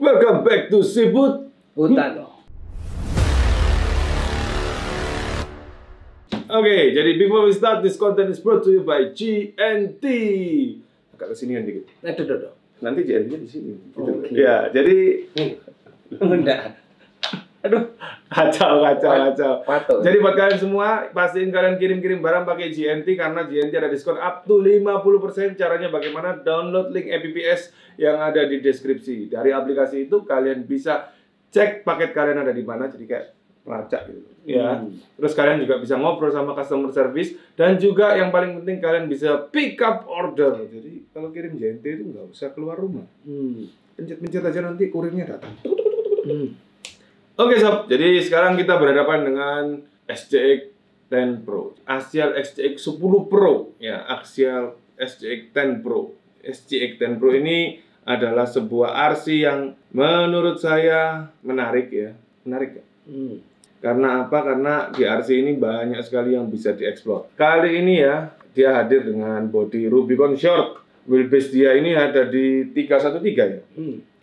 Welcome back to Siput Hutan. Oke, jadi before we start, this content is brought to you by GNT. Agak kesini kan dikit. Aduh. Nanti GNT-nya di sini. Gitu. Oke. Ya, jadi Enggak. Aduh. kacau. Patut. Jadi buat kalian semua, pastiin kalian kirim-kirim barang pakai GNT karena GNT ada diskon up to 50%. Caranya bagaimana? Download link APPS yang ada di deskripsi. Dari aplikasi itu kalian bisa cek paket kalian ada di mana, jadi kayak pelacak gitu. Ya. Terus kalian juga bisa ngobrol sama customer service dan juga yang paling penting kalian bisa pick up order. Jadi kalau kirim GNT itu nggak usah keluar rumah. Pencet-pencet aja nanti kurirnya datang. Oke sob, jadi sekarang kita berhadapan dengan SCX 10 Pro, Axial SCX 10 Pro, ya Axial SCX 10 Pro. SCX 10 Pro ini adalah sebuah RC yang menurut saya menarik ya, menarik ya. Karena apa? Karena di RC ini banyak sekali yang bisa dieksplor. Kali ini ya, dia hadir dengan bodi Rubicon Short. Wheelbase dia ini ada di 313 ya.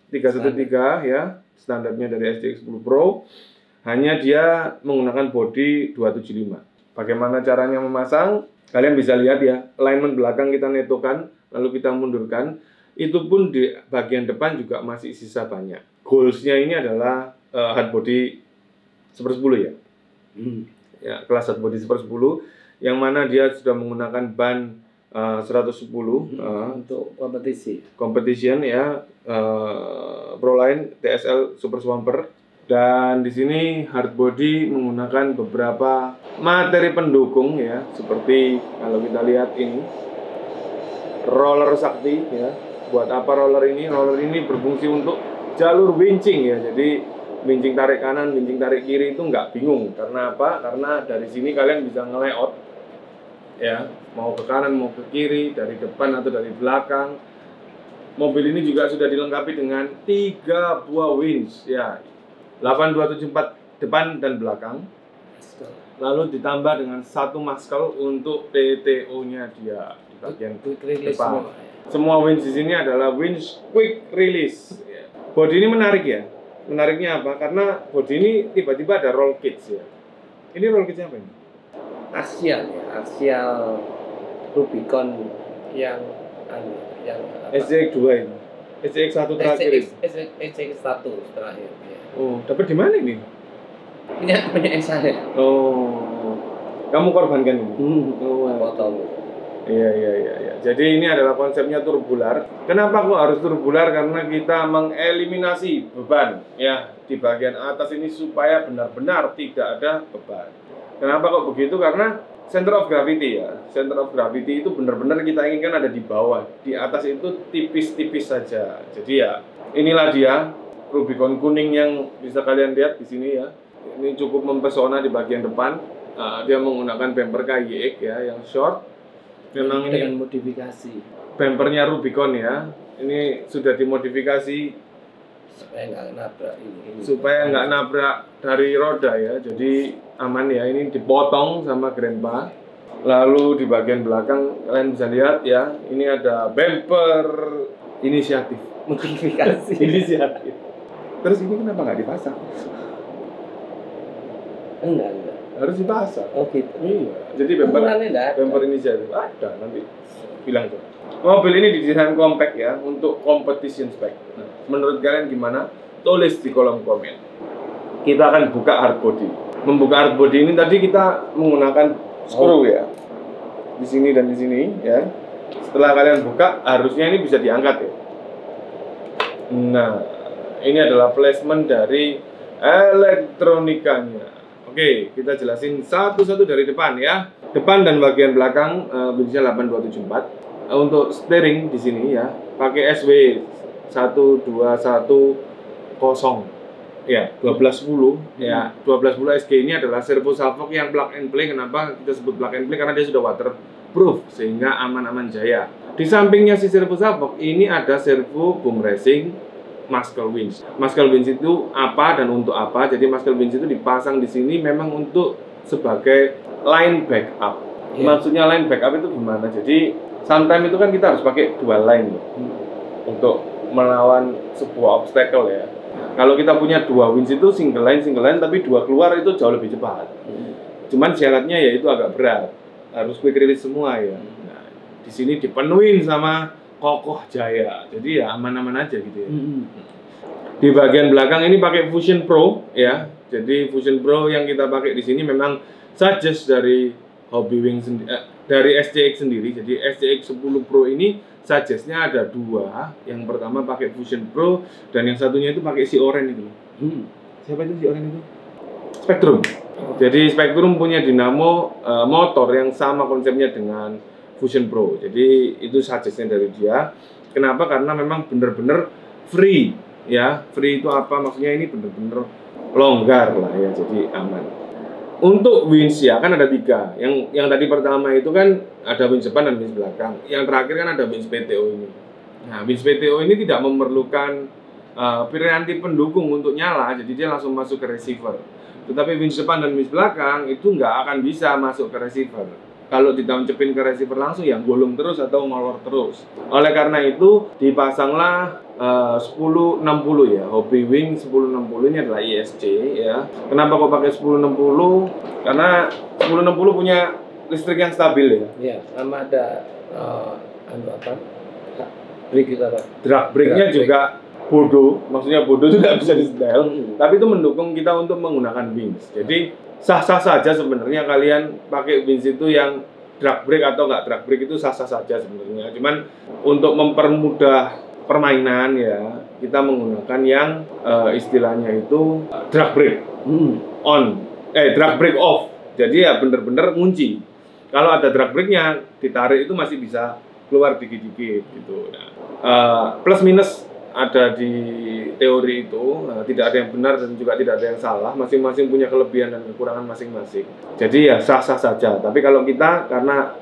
313 ya, standarnya dari SCX 10 Pro. Hanya dia menggunakan bodi 275. Bagaimana caranya memasang? Kalian bisa lihat ya, alignment belakang kita netokan, lalu kita mundurkan. Itu pun di bagian depan juga masih sisa banyak. Goalsnya ini adalah hard body Super 10 ya. Ya, kelas hard body Super 10 yang mana dia sudah menggunakan ban 110 untuk kompetisi. Competition ya, Proline TSL Super Swamper. Dan di sini hard body menggunakan beberapa materi pendukung ya, seperti kalau kita lihat ini roller sakti ya. Buat apa roller ini? Roller ini berfungsi untuk jalur winching ya. Jadi winching tarik kanan, winching tarik kiri itu nggak bingung. Karena apa? Karena dari sini kalian bisa nge-layout ya, mau ke kanan, mau ke kiri, dari depan atau dari belakang. Mobil ini juga sudah dilengkapi dengan 3 buah winch ya, 8274 depan dan belakang. Lalu ditambah dengan 1 maskel untuk PTO-nya dia di bagian depan. Semua winch di sini adalah winch quick release. Bodi ini menarik ya. Menariknya apa? Karena bodi ini tiba-tiba ada roll cage ya. Ini roll cage apa ini? Axial ya, Axial Rubicon yang SCX 2 ini. SCX 1 terakhir ini. SCX 1 terakhir ya. Oh, dapat di mana ini? Punya saya. Oh. Kamu korbankan ini? Oh, potong. Iya. Jadi ini adalah konsepnya turbular. Kenapa kok harus turbular? Karena kita mengeliminasi beban ya di bagian atas ini supaya benar-benar tidak ada beban. Kenapa kok begitu? Karena center of gravity ya. Center of gravity itu benar-benar kita inginkan ada di bawah. Di atas itu tipis-tipis saja. Jadi ya, inilah dia Rubicon kuning yang bisa kalian lihat di sini ya. Ini cukup mempesona di bagian depan. Dia menggunakan bumper KYX ya yang short. Memang dengan ini modifikasi bumpernya Rubicon ya. Ini sudah dimodifikasi supaya nggak nabrak ini. Supaya nggak nabrak dari roda ya. Jadi aman ya. Ini dipotong sama grandpa. Lalu di bagian belakang kalian bisa lihat ya. Ini ada bumper inisiatif. Modifikasi. Inisiatif. Terus ini kenapa nggak dipasang? Enggak. Harus dipasang. Oh gitu. Iya. Jadi bumper inisiatif ada nanti bilang tuh. Mobil ini didesain compact ya untuk competition spec. Nah, menurut kalian gimana? Tulis di kolom komen. Kita akan buka hard body. Membuka hard body ini tadi kita menggunakan screw ya. Di sini dan di sini ya. Setelah kalian buka, harusnya ini bisa diangkat ya. Nah, ini adalah placement dari elektronikanya. Oke, kita jelasin satu-satu dari depan ya. Depan dan bagian belakang winchnya 8274. Untuk steering di sini ya, pakai SW 1210 ya, 1210 ya. 1210 SG ini adalah servo salvoc yang plug and play. Kenapa kita sebut plug and play? Karena dia sudah waterproof sehingga aman-aman jaya. Di sampingnya si servo salvoc ini ada servo boom racing muscle winch. Muscle winch itu apa dan untuk apa? Jadi muscle winch itu dipasang di sini memang untuk sebagai line backup. Maksudnya line backup itu gimana? Jadi sometimes itu kan kita harus pakai dua line untuk melawan sebuah obstacle ya. Kalau kita punya 2 winch itu single line, tapi 2 keluar itu jauh lebih cepat. Cuman syaratnya ya itu agak berat, harus quick release semua ya. Nah, di sini dipenuhin sama kokoh jaya, jadi ya aman-aman aja gitu ya. Di bagian belakang ini pakai Fusion Pro ya, jadi Fusion Pro yang kita pakai di sini memang suggest dari Hobbywing dari SCX sendiri. Jadi SCX 10 Pro ini suggestnya ada 2. Yang pertama pakai Fusion Pro dan yang satunya itu pakai si Oren itu. Siapa itu si Oren itu? Spektrum. Jadi Spektrum punya dinamo motor yang sama konsepnya dengan Fusion Pro. Jadi itu suggestnya dari dia. Kenapa? Karena memang benar-benar free ya. Free itu apa? Maksudnya ini benar-benar longgar lah ya, jadi aman. Untuk winch ya kan ada 3. Yang tadi pertama itu kan ada winch depan dan winch belakang. Yang terakhir kan ada winch PTO ini. Nah, winch PTO ini tidak memerlukan piranti pendukung untuk nyala, jadi dia langsung masuk ke receiver. Tetapi winch depan dan winch belakang itu nggak akan bisa masuk ke receiver. Kalau ditancepin ke receiver langsung ya gulung terus atau ngolor terus. Oleh karena itu dipasanglah 1060 ya, Hobbywing 1060 ini adalah ISC ya. Kenapa kok pakai 1060? Karena 1060 punya listrik yang stabil ya. Iya, sama ada brake itu apa? Drag brake-nya juga bodoh, maksudnya bodoh itu tidak bisa disetel, tapi itu mendukung kita untuk menggunakan winch. Jadi sah-sah saja sebenarnya kalian pakai winch itu yang drag brake atau nggak drag brake, itu sah-sah saja sebenarnya. Cuman untuk mempermudah permainan ya, kita menggunakan yang istilahnya itu drag brake drag brake off. Jadi ya bener-bener ngunci. Kalau ada drag brake-nya ditarik itu masih bisa keluar dikit-dikit gitu. Nah, plus minus ada di teori itu, tidak ada yang benar dan juga tidak ada yang salah, masing-masing punya kelebihan dan kekurangan masing-masing. Jadi ya sah-sah saja. Tapi kalau kita karena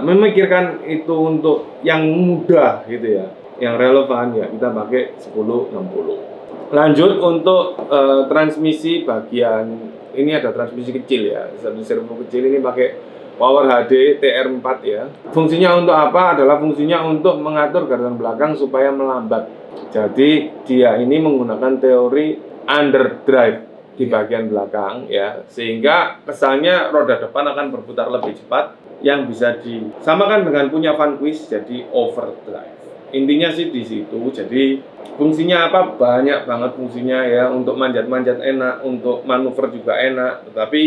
memikirkan itu untuk yang mudah gitu ya, yang relevan ya kita pakai 1060. Lanjut untuk transmisi bagian ini ada transmisi kecil ya, servo kecil ini pakai Power HD TR4 ya. Fungsinya untuk apa? Adalah fungsinya untuk mengatur gardan belakang supaya melambat. Jadi dia ini menggunakan teori underdrive di bagian belakang ya, sehingga kesannya roda depan akan berputar lebih cepat, yang bisa disamakan dengan punya Vanquish jadi overdrive. Intinya sih di situ. Jadi fungsinya apa? Banyak banget fungsinya ya. Untuk manjat-manjat enak, untuk manuver juga enak. Tetapi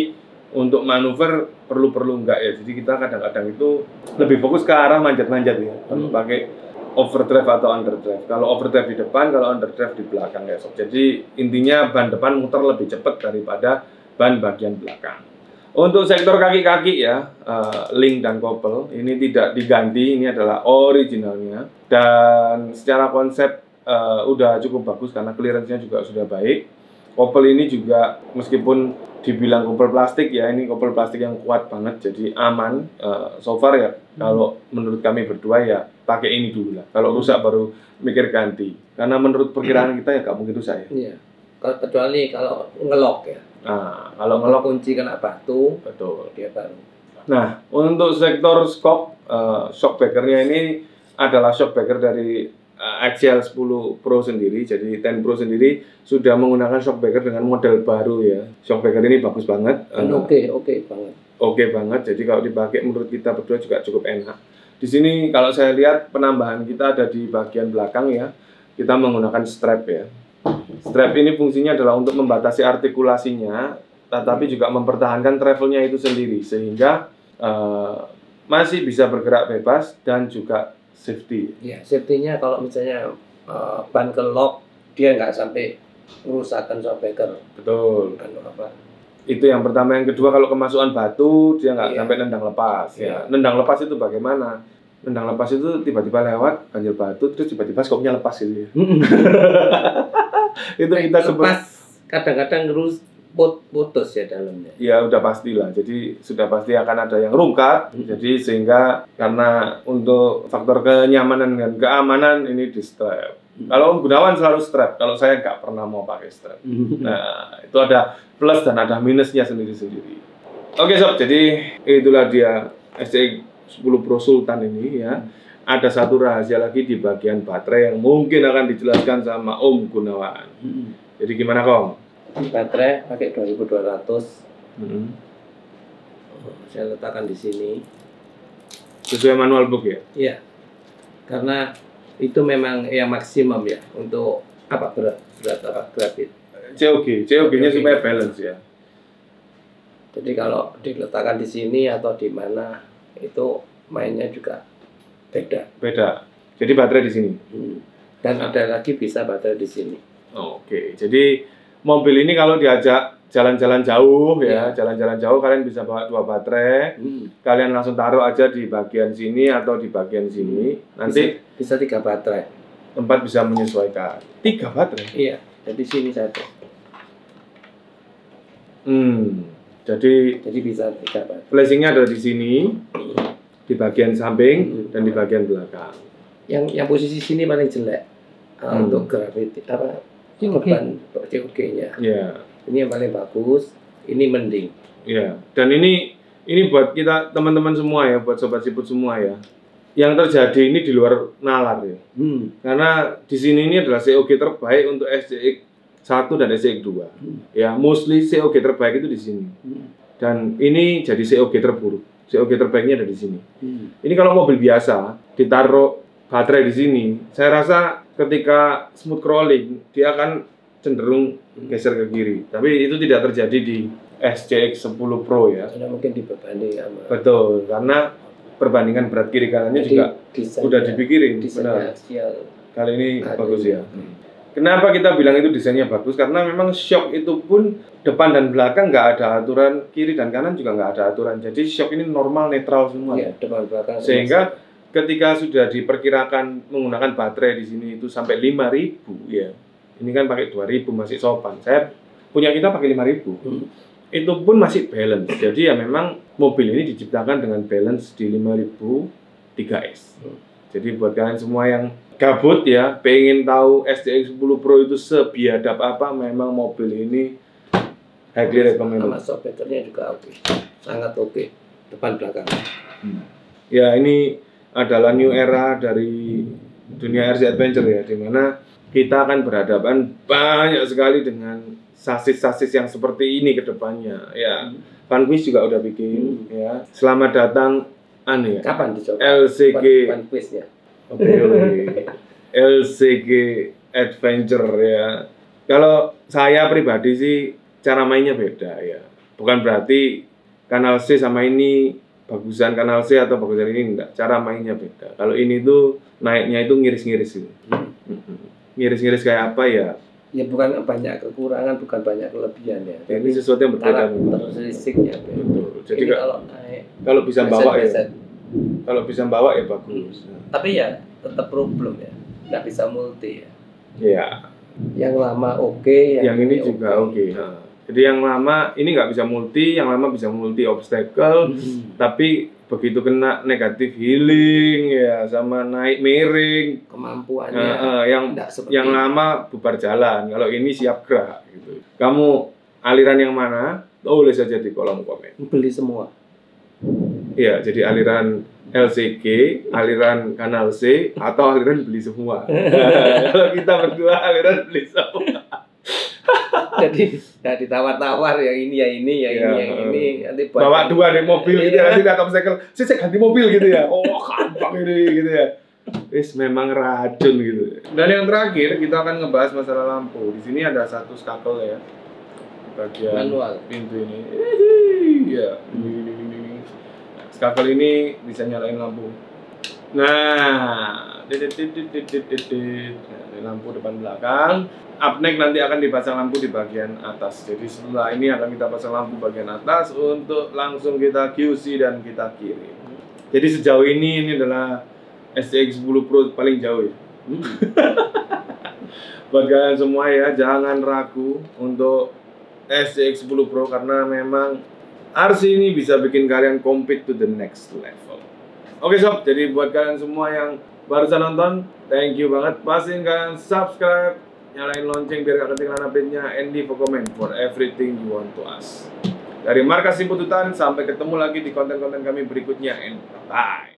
untuk manuver perlu enggak ya. Jadi kita kadang-kadang itu lebih fokus ke arah manjat-manjat ya. Pakai overdrive atau underdrive. Kalau overdrive di depan, kalau underdrive di belakang ya sob. Jadi intinya ban depan muter lebih cepat daripada ban bagian belakang. Untuk sektor kaki-kaki ya, link dan kopel ini tidak diganti, ini adalah originalnya. Dan secara konsep udah cukup bagus karena clearance-nya juga sudah baik. Kopel ini juga meskipun dibilang kopel plastik ya, ini kopel plastik yang kuat banget, jadi aman. So far ya, kalau menurut kami berdua ya pakai ini dulu lah. Kalau rusak baru mikir ganti. Karena menurut perkiraan kita ya nggak mungkin rusak ya. Iya. Kecuali kalau ngelok ya. Nah, kalau ngelok kunci kena batu, betul. Dia baru. Nah, untuk sektor shockbreaker-nya ini adalah shockbreaker dari Axial 10 Pro sendiri. Jadi 10 Pro sendiri sudah menggunakan shockbreaker dengan model baru ya. Shockbreaker ini bagus banget. Oke banget. Oke banget. Jadi kalau dipakai menurut kita berdua juga cukup enak. Di sini kalau saya lihat penambahan kita ada di bagian belakang ya. Kita menggunakan strap ya. Strap ini fungsinya adalah untuk membatasi artikulasinya, tetapi juga mempertahankan travelnya itu sendiri, sehingga masih bisa bergerak bebas dan juga safety. Ya, safety-nya kalau misalnya ban kelok, dia nggak sampai merusakkan shockbreaker. Betul. Apa? Itu yang pertama. Yang kedua, kalau kemasukan batu, dia nggak sampai nendang lepas. Ya. Nendang lepas itu bagaimana? Nendang lepas itu tiba-tiba lewat ganjil batu, terus tiba-tiba skopnya lepas gitu ya. Itu kita sebut kadang-kadang putus ya dalamnya. Ya udah pastilah. Jadi sudah pasti akan ada yang rungkat. Jadi sehingga karena untuk faktor kenyamanan dan keamanan ini di strap. Kalau Gunawan selalu strap. Kalau saya nggak pernah mau pakai strap. Nah itu ada plus dan ada minusnya sendiri-sendiri. Oke sob, jadi itulah dia SCX 10 Pro Sultan ini ya. ada satu rahasia lagi di bagian baterai yang mungkin akan dijelaskan sama Om Gunawan. Jadi gimana Kom? Baterai pakai 2200. Saya letakkan di sini. Sesuai manual book ya? Iya. Karena itu memang yang maksimum ya untuk apa berat grafit. COG-nya supaya balance ya. Jadi kalau diletakkan di sini atau di mana itu mainnya juga beda. Jadi baterai di sini. Dan ada lagi bisa baterai di sini. Oke. Jadi mobil ini kalau diajak jalan-jalan jauh ya, jalan-jalan jauh kalian bisa bawa 2 baterai. Kalian langsung taruh aja di bagian sini atau di bagian sini. Nanti bisa 3 baterai. Tempat bisa menyesuaikan. 3 baterai. Iya. Jadi sini saja. Jadi bisa 3 baterai. Flashingnya ada di sini, di bagian samping dan di bagian belakang. Yang posisi sini paling jelek untuk grafit beban COG-nya. Iya. Ini yang paling bagus. Ini mending. Iya. Dan ini buat kita teman-teman semua ya, buat sobat siput semua ya. Yang terjadi ini di luar nalar ya. Karena di sini ini adalah COG terbaik untuk SCX 1 dan SCX 2. Ya, mostly COG terbaik itu di sini. Dan ini jadi COG terburuk. COG terbaiknya ada di sini. Ini kalau mobil biasa ditaruh baterai di sini, saya rasa ketika smooth crawling dia akan cenderung geser ke kiri. Tapi itu tidak terjadi di SCX 10 Pro ya. Karena mungkin dibebani sama. Betul, karena perbandingan berat kiri kanannya juga udah dipikirin. Benar. Kali ini bagus ya. Kenapa kita bilang itu desainnya bagus? Karena memang shock itu pun depan dan belakang nggak ada aturan, kiri dan kanan juga nggak ada aturan. Jadi shock ini normal, netral semua. Ya, depan belakang. Sehingga ketika sudah diperkirakan menggunakan baterai di sini itu sampai 5.000 ya. Ini kan pakai 2.000 masih sopan. Punya kita pakai 5.000. Itu pun masih balance. Jadi ya memang mobil ini diciptakan dengan balance di 5.000 3S. Jadi buat kalian semua yang gabut ya, pengen tahu SCX 10 Pro itu sebiadab apa, memang mobil ini highly recommended. Sama software-nya juga oke. Sangat oke. Depan belakang. Ya, ini adalah new era dari dunia RC Adventure ya, dimana kita akan berhadapan banyak sekali dengan sasis-sasis yang seperti ini ke depannya ya. Vanquish juga udah bikin ya. Selamat datang ya. Kapan dicoba? LCG Vanquish-nya. LCG Adventure ya. Kalau saya pribadi sih cara mainnya beda ya. Bukan berarti kanal C sama ini bagusan kanal C atau bagusan ini enggak. Cara mainnya beda. Kalau ini tuh naiknya itu ngiris-ngiris gitu. Ngiris-ngiris kayak apa ya? Ya bukan banyak kekurangan, bukan banyak kelebihan ya. Ini sesuatu yang berbeda. Karakteristiknya. Betul. Jadi kalau naik, kalau bisa bawa ya. Kalau bisa bawa ya bagus. Tapi ya tetap problem ya. Nggak bisa multi ya. Iya. Yang lama oke, yang ini juga oke. Nah, jadi yang lama ini nggak bisa multi, yang lama bisa multi obstacle, tapi begitu kena negatif healing ya sama naik miring kemampuannya yang lama bubar jalan, kalau ini siap gerak gitu. Kamu aliran yang mana? Tulis saja di kolom komen. Beli semua. Iya, jadi aliran LCG, aliran kanal C, atau aliran beli semua. Kalau kita berdua aliran beli semua. Jadi nggak ditawar-tawar yang ini, yang ini. Nanti bawa 2 di mobil gitu ya, nanti lihat obstacle, saya ganti mobil gitu ya. Oh, gampang ini gitu ya. Memang racun gitu. Dan yang terakhir kita akan ngebahas masalah lampu. Di sini ada satu skakel ya. Bagian manual pintu ini. Iya. Skakel ini bisa nyalain lampu. Nah, lampu depan belakang. Up next nanti akan dipasang lampu di bagian atas. Jadi setelah ini akan kita pasang lampu bagian atas untuk langsung kita QC dan kita kirim. Jadi sejauh ini adalah SCX 10 Pro paling jauh ya. Buat kalian semua ya, jangan ragu untuk SCX 10 Pro karena memang RC ini bisa bikin kalian compete to the next level. Oke sob, jadi buat kalian semua yang barusan nonton, thank you banget. Pastiin kalian subscribe, nyalain lonceng biar gak ketinggalan update-nya, and leave a comment for everything you want to ask. Dari Markas Simpututan, sampai ketemu lagi di konten-konten kami berikutnya, and bye-bye.